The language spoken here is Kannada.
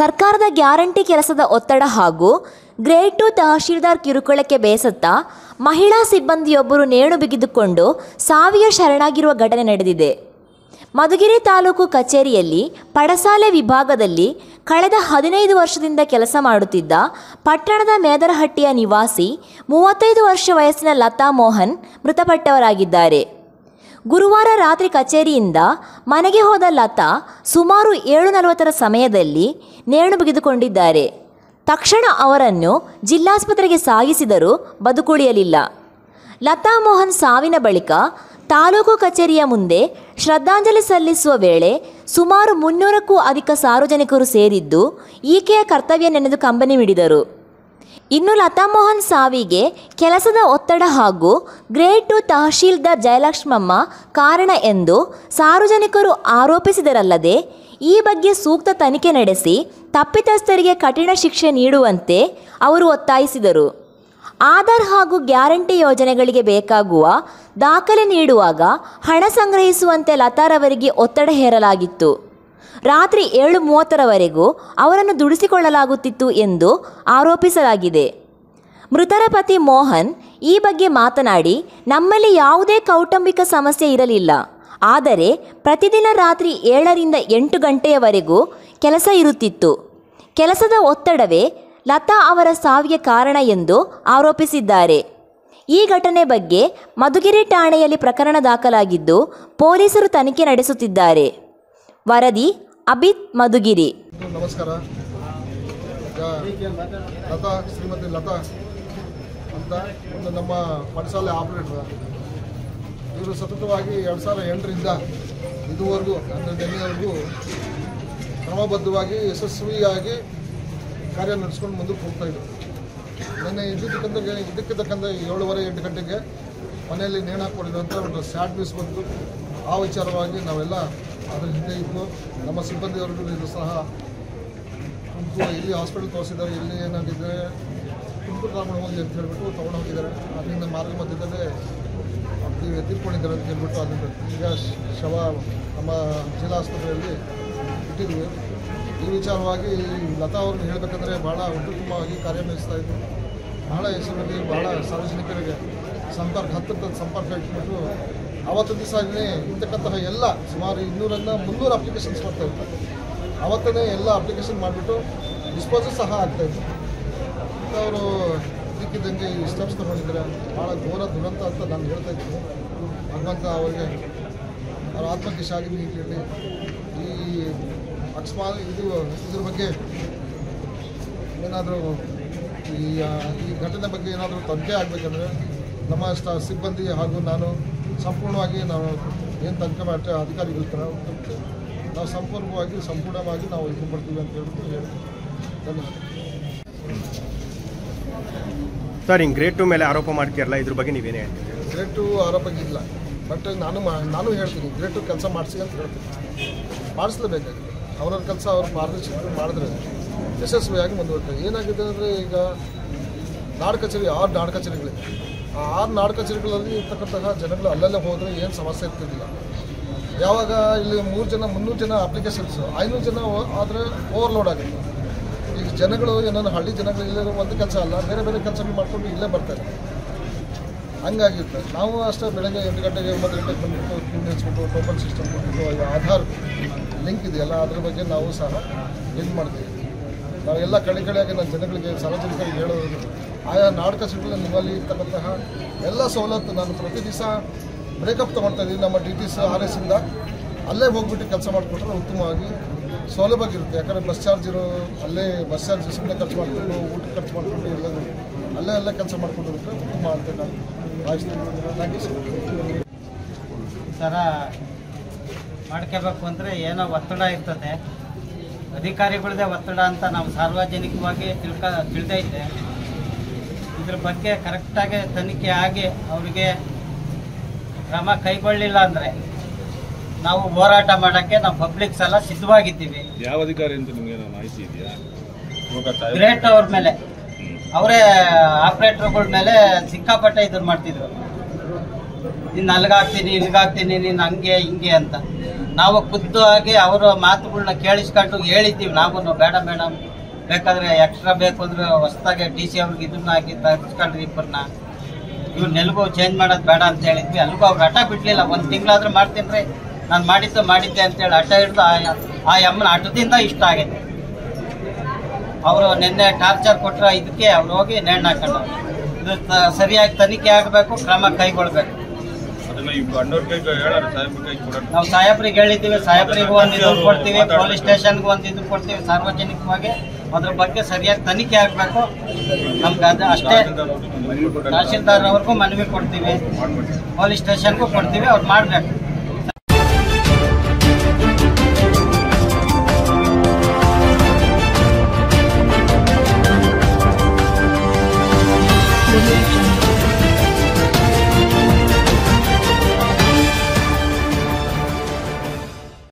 ಸರ್ಕಾರದ ಗ್ಯಾರಂಟಿ ಕೆಲಸದ ಒತ್ತಡ ಹಾಗೂ ಗ್ರೇಡ್ 2 ತಹಶೀಲ್ದಾರ್ ಕಿರುಕುಳಕ್ಕೆ ಬೇಸತ್ತ ಮಹಿಳಾ ಸಿಬ್ಬಂದಿಯೊಬ್ಬರು ನೇಣು ಬಿಗಿದುಕೊಂಡು ಸಾವಿಗೆ ಶರಣಾಗಿರುವ ಘಟನೆ ನಡೆದಿದೆ. ಮಧುಗಿರಿ ತಾಲೂಕು ಕಚೇರಿಯಲ್ಲಿ ಪಡಸಾಲೆ ವಿಭಾಗದಲ್ಲಿ ಕಳೆದ 15 ವರ್ಷದಿಂದ ಕೆಲಸ ಮಾಡುತ್ತಿದ್ದ ಪಟ್ಟಣದ ಮೇದರಹಟ್ಟಿಯ ನಿವಾಸಿ 35 ವರ್ಷ ವಯಸ್ಸಿನ ಲತಾ ಮೋಹನ್ ಮೃತಪಟ್ಟವರಾಗಿದ್ದಾರೆ. ಗುರುವಾರ ರಾತ್ರಿ ಕಚೇರಿಯಿಂದ ಮನೆಗೆ ಹೋದ ಲತಾ ಸುಮಾರು 7:40 ಸಮಯದಲ್ಲಿ ನೇಣು ಬಿಗಿದುಕೊಂಡಿದ್ದಾರೆ. ತಕ್ಷಣ ಅವರನ್ನು ಜಿಲ್ಲಾಸ್ಪತ್ರೆಗೆ ಸಾಗಿಸಿದರೂ ಬದುಕುಳಿಯಲಿಲ್ಲ. ಲತಾ ಮೋಹನ್ ಸಾವಿನ ಬಳಿಕ ತಾಲೂಕು ಕಚೇರಿಯ ಮುಂದೆ ಶ್ರದ್ಧಾಂಜಲಿ ಸಲ್ಲಿಸುವ ವೇಳೆ ಸುಮಾರು 300ಕ್ಕೂ ಅಧಿಕ ಸಾರ್ವಜನಿಕರು ಸೇರಿದ್ದು ಈಕೆಯ ಕರ್ತವ್ಯ ನೆನೆದು ಕಂಬನಿ ಮಿಡಿದರು. ಇನ್ನು ಲತಾ ಮೋಹನ್ ಸಾವಿಗೆ ಕೆಲಸದ ಒತ್ತಡ ಹಾಗೂ ಗ್ರೇಡ್ 2 ತಹಶೀಲ್ದಾರ್ ಜಯಲಕ್ಷ್ಮಮ್ಮ ಕಾರಣ ಎಂದು ಸಾರ್ವಜನಿಕರು ಆರೋಪಿಸಿದರಲ್ಲದೆ ಈ ಬಗ್ಗೆ ಸೂಕ್ತ ತನಿಖೆ ನಡೆಸಿ ತಪ್ಪಿತಸ್ಥರಿಗೆ ಕಠಿಣ ಶಿಕ್ಷೆ ನೀಡುವಂತೆ ಅವರು ಒತ್ತಾಯಿಸಿದರು. ಆಧಾರ್ ಹಾಗೂ ಗ್ಯಾರಂಟಿ ಯೋಜನೆಗಳಿಗೆ ಬೇಕಾಗುವ ದಾಖಲೆ ನೀಡುವಾಗ ಹಣ ಸಂಗ್ರಹಿಸುವಂತೆ ಲತಾರವರಿಗೆ ಒತ್ತಡ ಹೇರಲಾಗಿತ್ತು. ರಾತ್ರಿ 7:30ರವರೆಗೂ ಅವರನ್ನು ದುಡಿಸಿಕೊಳ್ಳಲಾಗುತ್ತಿತ್ತು ಎಂದು ಆರೋಪಿಸಲಾಗಿದೆ. ಮೃತರ ಪತಿ ಮೋಹನ್ ಈ ಬಗ್ಗೆ ಮಾತನಾಡಿ, ನಮ್ಮಲ್ಲಿ ಯಾವುದೇ ಕೌಟುಂಬಿಕ ಸಮಸ್ಯೆ ಇರಲಿಲ್ಲ. ಆದರೆ ಪ್ರತಿದಿನ ರಾತ್ರಿ 7ರಿಂದ 8 ಗಂಟೆಯವರೆಗೂ ಕೆಲಸ ಇರುತ್ತಿತ್ತು. ಕೆಲಸದ ಒತ್ತಡವೇ ಲತಾ ಅವರ ಸಾವಿಗೆ ಕಾರಣ ಎಂದು ಆರೋಪಿಸಿದ್ದಾರೆ. ಈ ಘಟನೆ ಬಗ್ಗೆ ಮಧುಗಿರಿ ಠಾಣೆಯಲ್ಲಿ ಪ್ರಕರಣ ದಾಖಲಾಗಿದ್ದು ಪೊಲೀಸರು ತನಿಖೆ ನಡೆಸುತ್ತಿದ್ದಾರೆ. ವರದಿ ಅಭಿತ್ ಮಧುಗಿರಿ. ನಮಸ್ಕಾರ. ಲತಾ ಶ್ರೀಮತಿ ಲತಾ ಅಂತ ಒಂದು ನಮ್ಮ ಪಡಸಾಲೆ ಆಪರೇಟರ್. ಇವರು ಸತತವಾಗಿ 2008ರಿಂದ ಇದುವರೆಗೂ ಅಂದರೆ ನಿನ್ನೆವರೆಗೂ ಕ್ರಮಬದ್ಧವಾಗಿ ಯಶಸ್ವಿಯಾಗಿ ಕಾರ್ಯ ನಡೆಸ್ಕೊಂಡು ಮುಂದಕ್ಕೆ ಹೋಗ್ತಾಯಿದ್ರು. ನಿನ್ನೆ ಇದಕ್ಕಿದ್ದಕ್ಕಂತೆ 7:30-8 ಗಂಟೆಗೆ ಮನೆಯಲ್ಲಿ ನೇಣು ಹಾಕ್ಕೊಂಡಿರುವಂಥ ಒಂದು ಸ್ಯಾಡ್ ನ್ಯೂಸ್ ಬಂತು. ಆ ವಿಚಾರವಾಗಿ ನಾವೆಲ್ಲ ಅದರ ಹಿಂದೆ ಇದ್ದು ನಮ್ಮ ಸಿಬ್ಬಂದಿಯವರಿಗೂ ಇದು ಸಹ ತುಮಕೂರು ಇಲ್ಲಿ ಹಾಸ್ಪಿಟಲ್ ತೋರಿಸಿದ್ದಾರೆ. ಇಲ್ಲಿ ಏನಾಗಿದೆ ತುಮಕೂರು ಕರ್ಕೊಂಡು ಹೋಗಿ ಅಂತ ಹೇಳ್ಬಿಟ್ಟು ತೊಗೊಂಡು ಹೋಗಿದ್ದಾರೆ. ಅದರಿಂದ ಮಾರ್ಗ ಮಧ್ಯದಲ್ಲೇ ತೀರ್ಕೊಂಡಿದ್ದಾರೆ ಅಂತ ಹೇಳ್ಬಿಟ್ಟು ಅದರಿಂದ ಈಗ ಶವ ನಮ್ಮ ಜಿಲ್ಲಾ ಆಸ್ಪತ್ರೆಯಲ್ಲಿ ಇಟ್ಟಿದ್ವಿ. ಈ ವಿಚಾರವಾಗಿ ಲತಾ ಅವ್ರನ್ನ ಹೇಳಬೇಕಂದ್ರೆ ಭಾಳ ಅತ್ಯುತ್ತಮವಾಗಿ ಕಾರ್ಯನಿರ್ವಹಿಸ್ತಾಯಿದ್ರು. ಭಾಳ ಹೆಸರಲ್ಲಿ ಭಾಳ ಸಾರ್ವಜನಿಕರಿಗೆ ಹತ್ತಿರದ ಸಂಪರ್ಕ ಇಟ್ಬಿಟ್ಟು ಆವತ್ತು ದಿವಸ ಇರ್ತಕ್ಕಂತಹ ಎಲ್ಲ ಸುಮಾರು 200-300 ಅಪ್ಲಿಕೇಶನ್ಸ್ ಮಾಡ್ತಾಯಿರ್ತಾರೆ. ಆವತ್ತೇ ಎಲ್ಲ ಅಪ್ಲಿಕೇಶನ್ ಮಾಡಿಬಿಟ್ಟು ಡಿಸ್ಪೋಸಲ್ ಸಹ ಆಗ್ತಾಯಿತ್ತು. ಅವರು ಇದಕ್ಕಿದ್ದಂಗೆ ಈ ಸ್ಟೆಪ್ಸ್ ತೊಗೊಂಡಿದ್ದಾರೆ. ಭಾಳ ಘೋರ ದುರಂತ ಅಂತ ನಾನು ಹೇಳ್ತಾ ಇದ್ದೀನಿ. ಭಗವಂತ ಅವರಿಗೆ ಅವ್ರ ಆತ್ಮಕ್ಕೆ ಶಾಂತಿ ನೀಡಲಿ. ಈ ಅಕಸ್ಮಾತ್ ಇದ್ರ ಬಗ್ಗೆ ಏನಾದರೂ ಈ ಘಟನೆ ಬಗ್ಗೆ ಏನಾದರೂ ತನಿಖೆ ಆಗಬೇಕಂದ್ರೆ ನಮ್ಮ ಸಿಬ್ಬಂದಿ ಹಾಗೂ ನಾನು ಸಂಪೂರ್ಣವಾಗಿ ನಾವು ಏನು ತನಿಖೆ ಮಾಡ್ತೇವೆ ಅಧಿಕಾರಿಗಳ ಥರ ನಾವು ಸಂಪೂರ್ಣವಾಗಿ ನಾವು ಇದು ಮಾಡ್ತೀವಿ ಅಂತ ಹೇಳ್ಬಿಟ್ಟು ಹೇಳಿ ಧನ್ಯವಾದ. ಸರ್, ಹಿಂಗೆ ಗ್ರೇಡ್ 2 ಮೇಲೆ ಆರೋಪ ಮಾಡ್ತೀರಲ್ಲ, ಇದ್ರ ಬಗ್ಗೆ ನೀವೇನೇ ಹೇಳ್ತೀರಿ? ಗ್ರೇಡ್ 2 ಆರೋಪ ಇಲ್ಲ, ಬಟ್ ನಾನು ಹೇಳ್ತೀನಿ ಗ್ರೇಡ್ 2 ಕೆಲಸ ಮಾಡಿಸಿ ಅಂತ ಹೇಳ್ತೀನಿ. ಮಾಡಿಸ್ಲೇಬೇಕಾಗಿದೆ. ಅವ್ರವ್ರ ಕೆಲಸ ಅವ್ರು ಪಾರದರ್ಶಕರು ಮಾಡಿದ್ರೆ ಯಶಸ್ವಿಯಾಗಿ ಮುಂದುವರ್ತಾರೆ. ಏನಾಗಿದೆ ಅಂದರೆ ಈಗ ನಾಡು ಕಚೇರಿ 6 ನಾಡು ಕಚೇರಿಗಳಿದೆ. ಆ 6 ನಾಡು ಕಚೇರಿಗಳಲ್ಲಿ ಇರ್ತಕ್ಕಂತಹ ಜನಗಳು ಅಲ್ಲಲ್ಲೇ ಹೋದರೆ ಏನು ಸಮಸ್ಯೆ ಇರ್ತಿರಲಿಲ್ಲ. ಯಾವಾಗ ಇಲ್ಲಿ 300 ಜನ ಅಪ್ಲಿಕೇಶನ್ಸು 500 ಜನ ಆದರೆ ಓವರ್ಲೋಡ್ ಆಗುತ್ತೆ. ಈಗ ಜನಗಳು ಏನಾದ್ರು ಹಳ್ಳಿ ಜನಗಳು ಇಲ್ಲೇ ಒಂದು ಕೆಲಸ ಅಲ್ಲ, ಬೇರೆ ಬೇರೆ ಕೆಲಸಗಳು ಮಾಡ್ಕೊಂಡು ಇಲ್ಲೇ ಬರ್ತಾರೆ. ಹಂಗಾಗಿರುತ್ತೆ. ನಾವು ಅಷ್ಟೇ ಬೆಳಗ್ಗೆ 8 ಗಂಟೆಗೆ 9 ಗಂಟೆಗೆ ಬಂದುಬಿಟ್ಟು ಕ್ಯೂ ನಿಲ್ಲಿಸ್ಬಿಟ್ಟು ಟೋಕನ್ ಸಿಸ್ಟಮ್ ಕೊಟ್ಬಿಟ್ಟು ಆಧಾರ್ ಲಿಂಕ್ ಇದೆಯಲ್ಲ ಅದ್ರ ಬಗ್ಗೆ ನಾವು ಸಹ ಇದು ಮಾಡ್ತೀವಿ. ನಾವೆಲ್ಲ ಕಡೆಯಾಗಿ ನಮ್ಮ ಜನಗಳಿಗೆ ಸಾರ್ವಜನಿಕರಿಗೆ ಹೇಳೋದು ಆಯಾ ನಾಡು ಕಚೇರಿಗಳಲ್ಲಿ ನಿಮ್ಮಲ್ಲಿ ಇರ್ತಕ್ಕಂತಹ ಎಲ್ಲ ಸವಲತ್ತು ನಾನು ಪ್ರತಿ ದಿವಸ ಬ್ರೇಕಪ್ ತೊಗೊಳ್ತಾ ಇದ್ದೀವಿ. ನಮ್ಮ DTS RS ಅಲ್ಲೇ ಹೋಗ್ಬಿಟ್ಟು ಕೆಲಸ ಮಾಡಿಕೊಟ್ರೆ ಉತ್ತಮವಾಗಿ ಸೌಲಭ್ಯವಾಗಿರುತ್ತೆ. ಯಾಕಂದರೆ ಬಸ್ ಚಾರ್ಜ್ ಅಲ್ಲೇ ಬಸ್ ಚಾರ್ಜ್ ಸುಮ್ಮನೆ ಖರ್ಚು ಮಾಡಿಕೊಂಡು ಊಟ ಖರ್ಚು ಮಾಡಿಕೊಂಡು ಎಲ್ಲರೂ ಅಲ್ಲೇ ಕೆಲಸ ಮಾಡ್ಕೊಂಡಿರುತ್ತೆ ಉತ್ತಮ ಅಂತ ನಾನು ಭಾವಿಸ್ತೀನಿ. Thank you sir. ಮಾಡ್ಕೋಬೇಕು ಅಂದರೆ ಏನೋ ಒತ್ತಡ ಇರ್ತದೆ, ಅಧಿಕಾರಿಗಳದೇ ಒತ್ತಡ ಅಂತ ನಾವು ಸಾರ್ವಜನಿಕವಾಗಿ ತಿಳಿದೈತೆ. ಇದ್ರ ಬಗ್ಗೆ ಕರೆಕ್ಟಾಗಿ ತನಿಖೆ ಆಗಿ ಅವರಿಗೆ ಕ್ರಮ ಕೈಗೊಳ್ಳಿಲ್ಲ ಅಂದರೆ ನಾವು ಹೋರಾಟ ಮಾಡೋಕ್ಕೆ ನಾವು ಪಬ್ಲಿಕ್ಸ್ ಎಲ್ಲ ಸಿದ್ಧವಾಗಿದ್ದೀವಿ. ಯಾವ ಅಧಿಕಾರಿ ಅಂತ ನಿಮಗೆ ಮಾಹಿತಿ ಇದೆಯಾ? ಗ್ರೇಟ್ ಅವ್ರ ಮೇಲೆ, ಅವರೇ ಆಪರೇಟರ್ಗಳ ಮೇಲೆ ಸಿಕ್ಕಾಪಟ್ಟೆ ಇದನ್ನು ಮಾಡ್ತಿದ್ರು. ನೀನು ಅಲ್ಗಾಗ್ತೀನಿ ಇಲ್ಗಾಗ್ತೀನಿ, ನೀನು ಹಂಗೆ ಹಿಂಗೆ ಅಂತ. ನಾವು ಖುದ್ದಾಗಿ ಅವರ ಮಾತುಗಳನ್ನ ಕೇಳಿಸ್ಕೊಂಡು ಹೇಳಿದ್ದೀವಿ. ನಾವು ಬೇಡ ಮೇಡಮ್, ಬೇಕಾದ್ರೆ ಎಕ್ಸ್ಟ್ರಾ ಬೇಕು ಅಂದ್ರೆ ಹೊಸದಾಗಿ DC ಅವ್ರಿಗೆ ಇದನ್ನ ಹಾಕಿ ತರಿಸ್ಕೊಂಡ್ರಿ ಇಬ್ಬರನ್ನ, ಇವ್ರು ನೆಲಗೂ ಚೇಂಜ್ ಮಾಡೋದು ಬೇಡ ಅಂತ ಹೇಳಿದ್ವಿ. ಅಲ್ಲಿಗೂ ಅವ್ರು ಹಠ ಬಿಡ್ಲಿಲ್ಲ. 1 ತಿಂಗಳಾದ್ರೂ ಮಾಡ್ತೀನಿ ರೀ, ನಾನು ಮಾಡಿದ್ದೆ ಅಂತೇಳಿ ಹಠ ಹಿಡಿದು ಆ ಅಮ್ಮನ ಹಠದಿಂದ ಇಷ್ಟ ಆಗೈತೆ. ಅವರು ನಿನ್ನೆ ಟಾರ್ಚರ್ ಕೊಟ್ಟರೆ ಇದಕ್ಕೆ ಅವ್ರು ಹೋಗಿ ನೇಣು ಹಾಕೊಂಡ್ರು. ಇದು ಸರಿಯಾಗಿ ತನಿಖೆ ಆಗಬೇಕು, ಕ್ರಮ ಕೈಗೊಳ್ಬೇಕು. ನಾವು ಸಾಹೇಬ್ರಿಗೆ ಹೇಳಿದ್ದೀವಿ, ಸಾಹೇಬ್ರಿಗೆ ಒಂದು ಇದು ಕೊಡ್ತೀವಿ, ಪೊಲೀಸ್ ಸ್ಟೇಷನ್ಗೆ ಒಂದು ಇದು ಕೊಡ್ತೀವಿ. ಸಾರ್ವಜನಿಕವಾಗಿ ಅದ್ರ ಬಗ್ಗೆ ಸರಿಯಾಗಿ ತನಿಖೆ ಆಗಬೇಕು. ನಮ್ಗೆ ಅದು ಅಷ್ಟೇ. ತಹಶೀಲ್ದಾರ್ ಅವ್ರಿಗೂ ಮನವಿ ಕೊಡ್ತೀವಿ, ಪೊಲೀಸ್ ಸ್ಟೇಷನ್ಗೂ ಕೊಡ್ತೀವಿ, ಅವ್ರು ಮಾಡಬೇಕು.